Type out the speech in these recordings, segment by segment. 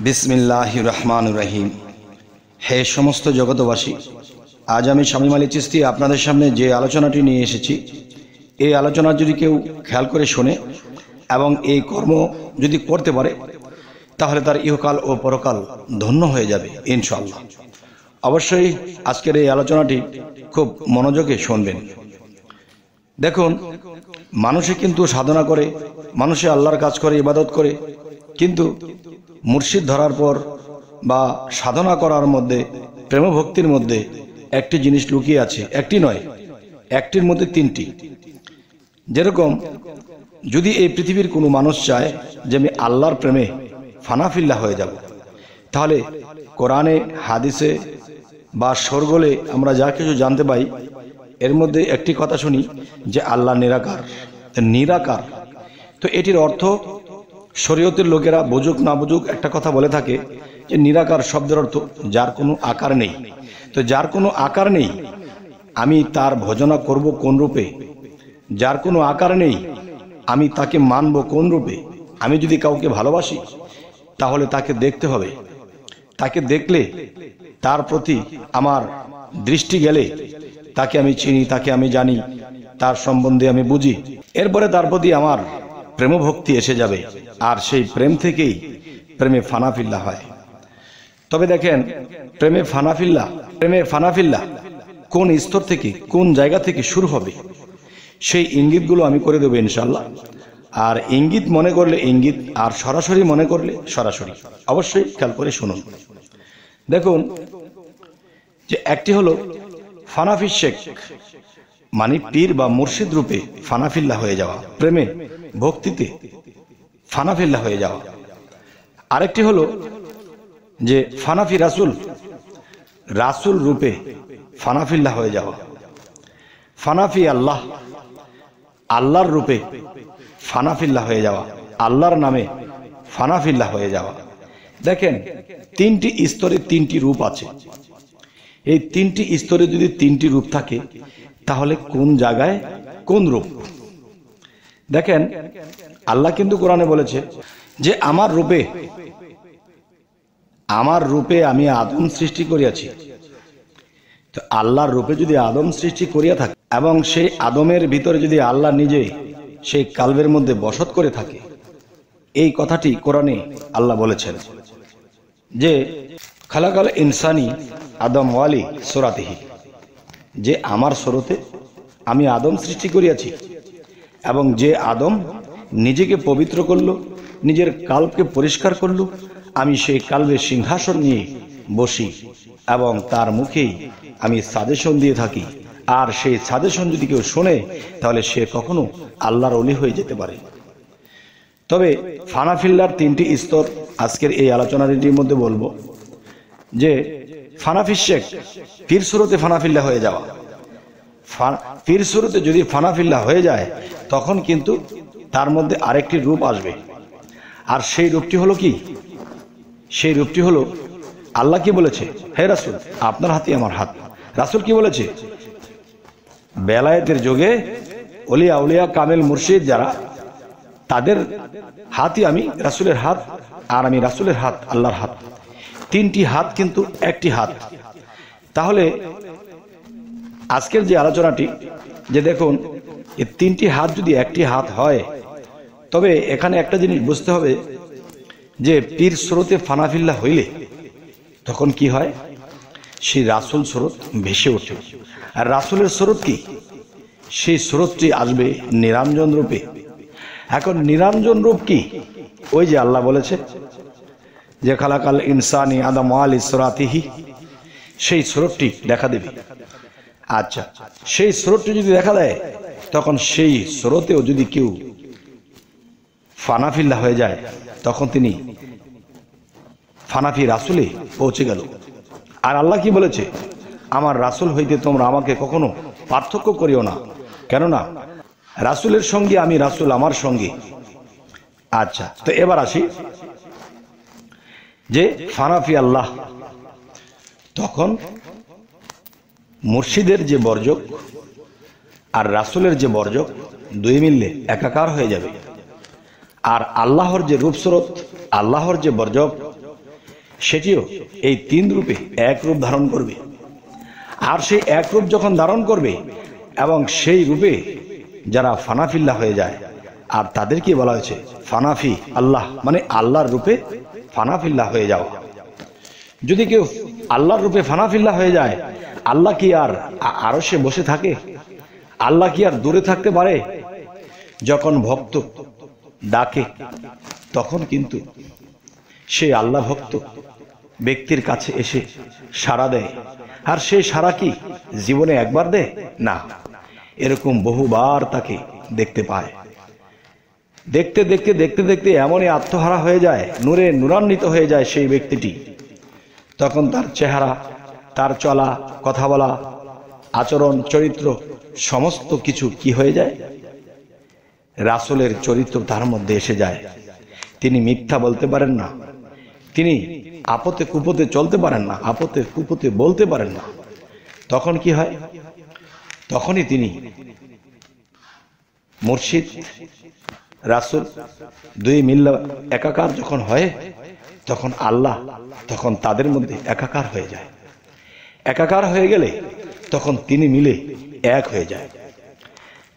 বিসমিল্লাহির রহমানির রহিম। হে সমস্ত জগতবাসী, আজ আমি শামীম আলী চিশতি আপনাদের সামনে যে আলোচনাটি নিয়ে এসেছি, এই আলোচনা যদি কেউ খেয়াল করে শোনে এবং এই কর্ম যদি করতে পারে, তাহলে তার ইহকাল ও পরকাল ধন্য হয়ে যাবে ইনশাআল্লাহ। অবশ্যই আজকের এই আলোচনাটি খুব মনোযোগে শুনবেন। দেখুন, মানুষে কিন্তু সাধনা করে, মানুষে আল্লাহর কাজ করে, ইবাদত করে, কিন্তু মুর্শিদ ধরার পর বা সাধনা করার মধ্যে, প্রেম ভক্তির মধ্যে একটি জিনিস লুকিয়ে আছে। একটি নয়, একটির মধ্যে তিনটি। যেরকম যদি এই পৃথিবীর কোনো মানুষ চায় যে আমি আল্লাহর প্রেমে ফানাফিল্লা হয়ে যাব, তাহলে কোরআনে, হাদিসে বা শরগোলে আমরা যা কিছু জানতে পাই, এর মধ্যে একটি কথা শুনি যে আল্লাহ নিরাকার। নিরাকার তো এটির অর্থ শরীয়তের লোকেরা বুঝুক না বুঝুক একটা কথা বলে থাকে যে নিরাকার শব্দের অর্থ যার কোনো আকার নেই। তো যার কোনো আকার নেই, আমি তার ভজনা করব কোন রূপে? যার কোনো আকার নেই, আমি তাকে মানব কোন রূপে? আমি যদি কাউকে ভালোবাসি, তাহলে তাকে দেখতে হবে। তাকে দেখলে তার প্রতি আমার দৃষ্টি গেলে তাকে আমি চিনি, তাকে আমি জানি, তার সম্বন্ধে আমি বুঝি। এরপরে তার প্রতি আমার প্রেম ভক্তি এসে যাবে, আর সেই প্রেম থেকেই প্রেমে ফানাফিল্লা হয়। তবে দেখেন, প্রেমে ফানাফিল্লা কোন স্তর থেকে, কোন জায়গা থেকে শুরু হবে, সেই ইঙ্গিতগুলো আমি করে দেবো ইনশাআল্লাহ। আর ইঙ্গিত মনে করলে ইঙ্গিত, আর সরাসরি মনে করলে সরাসরি। অবশ্যই খেয়াল করে শুনুন। দেখুন, যে একটি হলো ফানাফি শেখ, মানে পীর বা মুর্শিদ রূপে ফানাফিল্লা হয়ে যাওয়া, প্রেমে ভক্তিতে ফানাফিল্লা হয়ে যাওয়া। আরেকটি হলো যে ফানাফি রাসুল, রাসুল রূপে ফানাফিল্লা হয়ে যাওয়া। ফানাফি আল্লাহ, আল্লাহর রূপে ফানাফিল্লা হয়ে যাওয়া, আল্লাহর নামে ফানাফিল্লা হয়ে যাওয়া। দেখেন, তিনটি স্তরে তিনটি রূপ আছে। এই তিনটি স্তরে যদি তিনটি রূপ থাকে, তাহলে কোন জায়গায় কোন রূপ? দেখেন, আল্লাহ কিন্তু কোরআনে বলেছে যে আমার রূপে আমি আদম সৃষ্টি করিয়াছি। তো আল্লাহর রূপে যদি আদম সৃষ্টি করিয়া থাকে, এবং সেই আদমের ভিতরে যদি আল্লাহ নিজে সেই কালবের মধ্যে বসত করে থাকে, এই কথাটি কোরআনে আল্লাহ বলেছেন যে খালাকাল ইনসানি আদম ওয়ালি সুরাতিহি, যে আমার সুরতে আমি আদম সৃষ্টি করিয়াছি, এবং যে আদম নিজেকে পবিত্র করলো, নিজের কাল্পকে পরিষ্কার করলো, আমি সেই কাল্পের সিংহাসন নিয়ে বসি এবং তার মুখেই আমি সাজেশন দিয়ে থাকি। আর সেই সাজেশন যদি কেউ শোনে, তাহলে সে কখনো আল্লাহর ওলি হয়ে যেতে পারে। তবে ফানাফিল্লার তিনটি স্তর আজকের এই আলোচনাটির মধ্যে বলবো। যে ফানাফি শেখ, পীর সুরতে ফানাফিল্লা হয়ে যাওয়া। পীর সুরতে যদি ফানাফিল্লা হয়ে যায়, তখন কিন্তু তার মধ্যে আরেকটি রূপ আসবে। আর সেই রূপটি হলো কি? সেই রূপটি হলো, আল্লাহ কি বলেছে? হে রাসূল, আপনার হাতে আমার হাত। রাসূল কি বলেছে? বেলায়েতের যুগে ওলিয়া উলিয়া কামেল মুর্শিদ যারা, তাদের হাতই আমি রাসূলের হাত, আর আমি রাসূলের হাত আল্লাহর হাত। তিনটি হাত কিন্তু একটি হাত। তাহলে আজকের যে আলোচনাটি, যে দেখুন, এই তিনটি হাত যদি একটি হাত হয়, তবে এখানে একটা জিনিস বুঝতে হবে যে পীর স্রোতে ফানাফিল্লা হইলে তখন কি হয়? সেই রাসূল স্রোত ভেসে ওঠে। আর রাসূলের স্রোত কি? সেই স্রোতটি আসবে নিরঞ্জন রূপে। এখন নিরঞ্জন রূপ কি? ওই যে আল্লাহ বলেছে যে খালাকাল ইনসানি আদম ওয়ালি সুরাতিহি, সেই স্রোতটি দেখা দেবে। আচ্ছা, সেই স্রোতটি যদি দেখা দেয়, তখন সেই স্রোতেও যদি কেউ ফানাফিল্লা হয়ে যায়, তখন তিনি ফানাফি রাসূলে পৌঁছে গেল। আর আল্লাহ কি বলেছে? আমার রাসূল হইতে তোমরা আমাকে কখনো পার্থক্য করিও না, কেননা রাসূলের সঙ্গে আমি রাসূল আমার সঙ্গে। আচ্ছা, তো এবার আসি যে ফানাফি আল্লাহ, তখন মুর্শিদের যে বর্জক আর রাসূলের যে বর্জক, দুই মিললে একাকার হয়ে যাবে। আর আল্লাহর যে রূপস্রোত, আল্লাহর যে বর্জক, সেটিও এই 3 রূপে এক রূপ ধারণ করবে। আর সেই এক রূপ যখন ধারণ করবে এবং সেই রূপে যারা ফানাফিল্লাহ হয়ে যায়, আর তাদেরকে বলা হয়েছে ফানাফি আল্লাহ, মানে আল্লাহর রূপে ফানাফিল্লাহ হয়ে যাওয়া। যদি কেউ আল্লাহর রূপে ফানাফিল্লাহ হয়ে যায়, আল্লাহ কি আর আরশে বসে থাকে? আল্লাহ কি আর দূরে থাকতে পারে? যখন ভক্ত ডাকে তখন কিন্তু সেই আল্লাহ ভক্ত ব্যক্তির কাছে এসে সাড়া দেয়। আর সেই সাড়া কি জীবনে একবার দেয় না, এরকম বহুবার তাকে দেখতে পায়। দেখতে দেখতে দেখতে দেখতে এমনই আত্মহারা হয়ে যায়, নূরে নূরান্বিত হয়ে যায় সেই ব্যক্তিটি। তখন তার চেহারা, তার চলা, কথা বলা, আচরণ, চরিত্র সমস্ত কিছু কি হয়ে যায়? রাসূলের চরিত্র তার মধ্যে এসে যায়। তিনি মিথ্যা বলতে পারেন না, তিনি আপতে কুপতে চলতে পারেন না, আপতে কুপতে বলতে পারেন না। তখন কি হয়? তখনই তিনি মুর্শিদ রাসূল 2 মিল্লা একাকার যখন হয়, তখন আল্লাহ তখন তাদের মধ্যে একাকার হয়ে যায়। একাকার হয়ে গেলে তখন তিনি মিলে এক হয়ে যায়।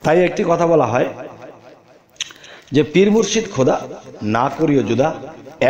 তাই একটি কথা বলা হয় যে পীর মুর্শিদ খোদা না করিও জুদা,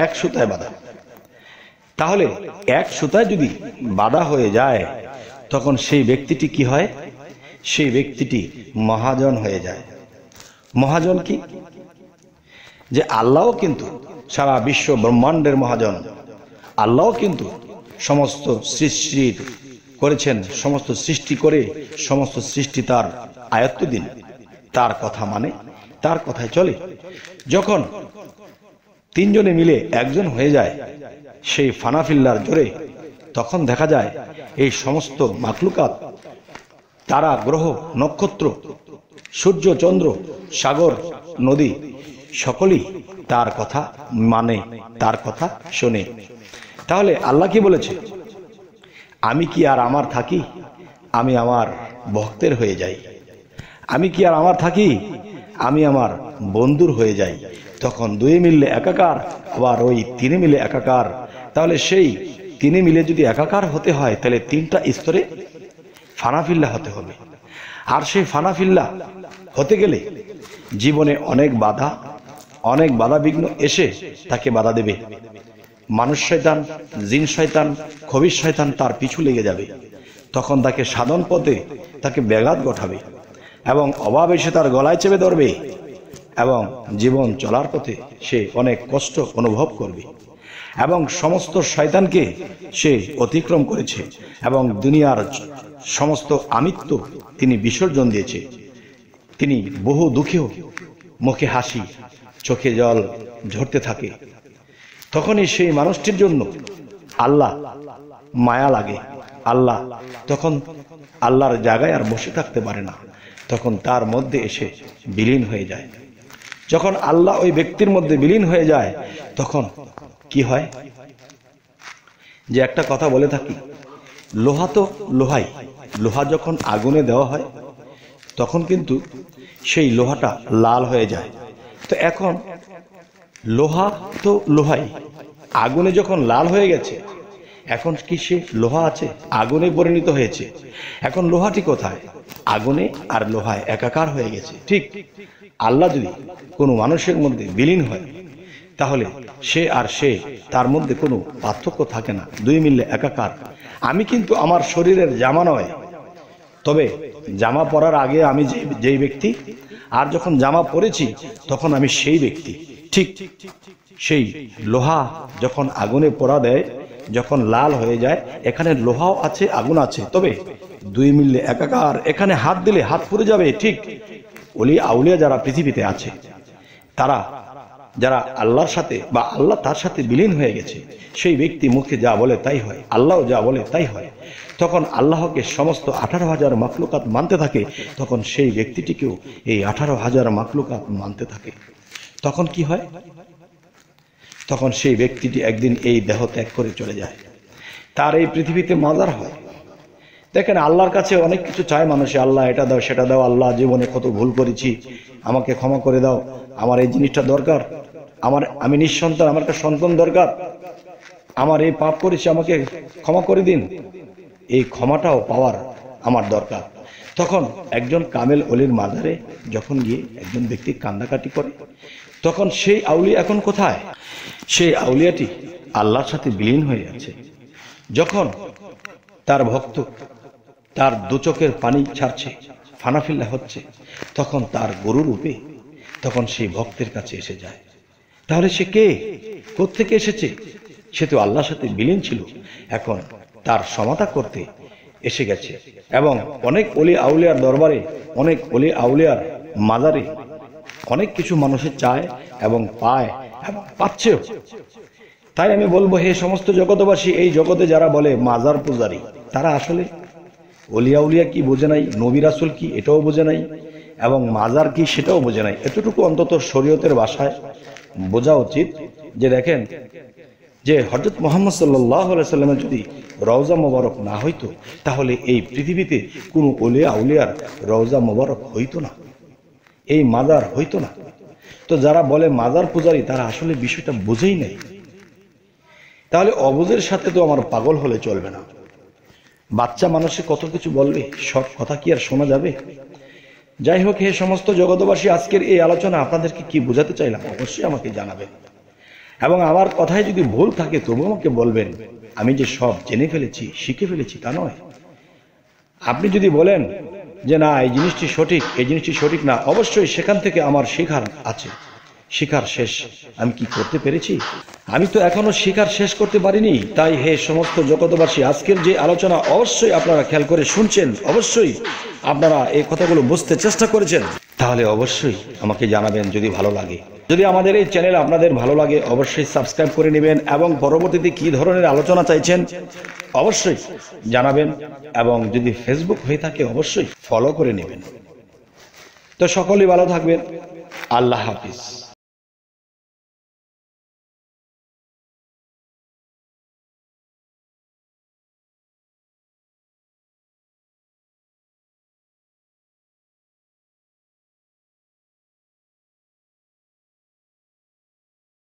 এক সুতায় বাঁধা। তাহলে এক সুতায় যদি বাঁধা হয়ে যায় তখন সেই ব্যক্তিটি কি হয়? সেই ব্যক্তিটি মহাজন হয়ে যায়। মহাজন কি? যে আল্লাহও কিন্তু সারা বিশ্ব ব্রহ্মাণ্ডের মহাজন। আল্লাহও কিন্তু সমস্ত সৃষ্টি করেছেন, সমস্ত সৃষ্টি করে সমস্ত সৃষ্টি তার আয়ত্তাধীন, তার কথা মানে, তার কথায় চলে। যখন 3 জনে মিলে একজন হয়ে যায় সেই ফানাফিল্লার জোরে, তখন দেখা যায় এই সমস্ত মাখলুকাত, তারা, গ্রহ, নক্ষত্র, সূর্য, চন্দ্র, সাগর, নদী সকলেই তার কথা মানে, তার কথা শোনে। তাহলে আল্লাহ কি বলেছে? আমি কি আর আমার থাকি? আমি আমার ভক্তের হয়ে যাই। আমি কি আর আমার থাকি? আমি আমার বন্ধুর হয়ে যাই। তখন 2 মিললে একাকার, আবার ওই 3 মিলে একাকার। তাহলে সেই 3 মিলে যদি একাকার হতে হয়, তাহলে 3টা স্তরে ফানাফিল্লাহ হতে হবে। আর সেই ফানাফিল্লাহ হতে গেলে জীবনে অনেক বাধা বিঘ্ন এসে তাকে বাধা দেবে। মানুষ শয়তান, জিন শয়তান, খবিশ শয়তান তার পিছু লেগে যাবে। তখন তাকে সাধন পথে তাকে ব্যাঘাত ঘটাবে এবং অভাব এসে তার গলায় চেপে ধরবে এবং জীবন চলার পথে সে অনেক কষ্ট অনুভব করবে। এবং সমস্ত শয়তানকে সে অতিক্রম করেছে এবং দুনিয়ার সমস্ত আমিত্ব তিনি বিসর্জন দিয়েছে। তিনি বহু দুঃখেও মুখে হাসি, চোখে জল ঝরতে থাকে। তখনই সেই মানুষটির জন্য আল্লাহ মায়া লাগে। আল্লাহ তখন আল্লাহর জায়গায় আর বসে থাকতে পারে না, তখন তার মধ্যে এসে বিলীন হয়ে যায়। যখন আল্লাহ ওই ব্যক্তির মধ্যে বিলীন হয়ে যায়, তখন কি হয়? যে একটা কথা বলে থাকি, লোহা তো লোহাই, লোহা যখন আগুনে দেওয়া হয় তখন কিন্তু সেই লোহাটা লাল হয়ে যায়। তো এখন লোহা তো লোহাই, আগুনে যখন লাল হয়ে গেছে, এখন কি সে লোহা আছে? আগুনে পরিণত হয়েছে। এখন লোহাটি কোথায়? আগুনে আর লোহায় একাকার হয়ে গেছে। ঠিক আল্লাহ যদি কোনো মানুষের মধ্যে বিলীন হয়, তাহলে সে আর সে, তার মধ্যে কোনো পার্থক্য থাকে না, 2 মিললে একাকার। আমি কিন্তু আমার শরীরের জামা নয়, তবে জামা পরার আগে আমি যেই ব্যক্তি, আর যখন জামা পরেছি তখন আমি সেই ব্যক্তি। ঠিক সেই লোহা যখন আগুনে পোড়া দেয়, যখন লাল হয়ে যায়, এখানে লোহাও আছে, আগুন আছে, তবে 2 মিললে একাকার। এখানে হাত দিলে হাত পুড়ে যাবে। ঠিক ওলি আউলিয়া যারা পৃথিবীতে আছে, তারা যারা আল্লাহর সাথে বা আল্লাহ তার সাথে বিলীন হয়ে গেছে, সেই ব্যক্তি মুখে যা বলে তাই হয়, আল্লাহও যা বলে তাই হয়। তখন আল্লাহকে সমস্ত 18,000 মাখলুকাত মানতে থাকে, তখন সেই ব্যক্তিটিকেও এই 18,000 মাখলুকাত মানতে থাকে। তখন কি হয়? তখন সেই ব্যক্তিটি একদিন এই দেহ ত্যাগ করে চলে যায়, তার এই পৃথিবীতে মাজার হয়। দেখেন, আল্লাহর কাছে অনেক কিছু চায় মানুষে, আল্লাহ এটা দাও, সেটা দাও, আল্লাহ জীবনে কত ভুল করেছি, আমাকে ক্ষমা করে দাও, আমার এই জিনিসটা দরকার, আমি নিঃসন্তান, আমার একটা সন্তান দরকার। আমার এই পাপ করেছি, আমাকে ক্ষমা করে দিন, এই ক্ষমাটাও পাওয়ার আমার দরকার। তখন একজন কামেল অলির মাজারে যখন গিয়ে একজন ব্যক্তি কান্দাকাটি করে, তখন সেই আউলিয়া এখন কোথায়? সেই আউলিয়াটি আল্লাহর সাথে বিলীন হয়ে আছে। যখন তার ভক্ত তার দু চোখের পানি ছাড়ছে, ফানাফিল্লা হচ্ছে, তখন তার গরু রূপে তখন সেই ভক্তের কাছে এসে যায়। তাহলে সে কে? কোত্থেকে এসেছে? সে তো আল্লাহর সাথে বিলীন ছিল, এখন তার সমাধা করতে এসে গেছে। এবং অনেক অলি আউলিয়ার দরবারে, অনেক অলি আউলিয়ার মাজারে অনেক কিছু মানুষের চায় এবং পায় এবং পাচ্ছেও। তাই আমি বলবো, হে সমস্ত জগতবাসী, এই জগতে যারা বলে মাজার পূজারী, তারা আসলে অলি আউলিয়া কি বোঝে নাই, নবী রাসূল কি এটাও বোঝে নাই, এবং মাজার কি সেটাও বোঝে নাই। এতটুকু অন্তত শরীয়তের ভাষায় বোঝা উচিত যে দেখেন, যে হযরত মুহাম্মদ সাল্লাল্লাহু আলাইহি সাল্লামের যদি রওজা মোবারক না হইতো, তাহলে এই পৃথিবীতে কোনো অলি আউলিয়ার রওজা মোবারক হইতো না, এই মাজার হইতো না। তো যারা বলে মাজার পূজারী, তারা আসলে বিষয়টা বুঝেই নাই। তাহলে অবুঝের সাথে তো আমার পাগল হলে চলবে না। বাচ্চা মানুষে কত কিছু বলবে, সব কথা কি আর শোনা যাবে? যাই হোক, হে সমস্ত জগতবাসী, আজকের এই আলোচনা আপনাদেরকে কি বোঝাতে চাইলাম অবশ্যই আমাকে জানাবেন, এবং আমার কথায় যদি ভুল থাকে তবু আমাকে বলবেন। আমি যে সব জেনে ফেলেছি, শিখে ফেলেছি তা নয়। আপনি যদি বলেন যে না, এই জিনিসটি সঠিক, এই জিনিসটি সঠিক না, অবশ্যই সেখান থেকে আমার শেখার আছে। শিখার শেষ আমি কি করতে পেরেছি? আমি তো এখনো শিখার শেষ করতে পারিনি। তাই হে সমস্ত জগতবাসী, আজকের যে আলোচনা অবশ্যই আপনারা খেয়াল করে শুনছেন, অবশ্যই আপনারা এই কথাগুলো বুঝতে চেষ্টা করেছেন। তাহলে অবশ্যই আমাকে জানাবেন যদি ভালো লাগে। যদি আমাদের এই চ্যানেল আপনাদের ভালো লাগে, অবশ্যই সাবস্ক্রাইব করে নেবেন, এবং পরবর্তীতে কি ধরনের আলোচনা চাইছেন অবশ্যই জানাবেন, এবং যদি ফেসবুক হয়ে থাকে অবশ্যই ফলো করে নেবেন। তো সকলেই ভালো থাকবেন। আল্লাহ হাফিজ।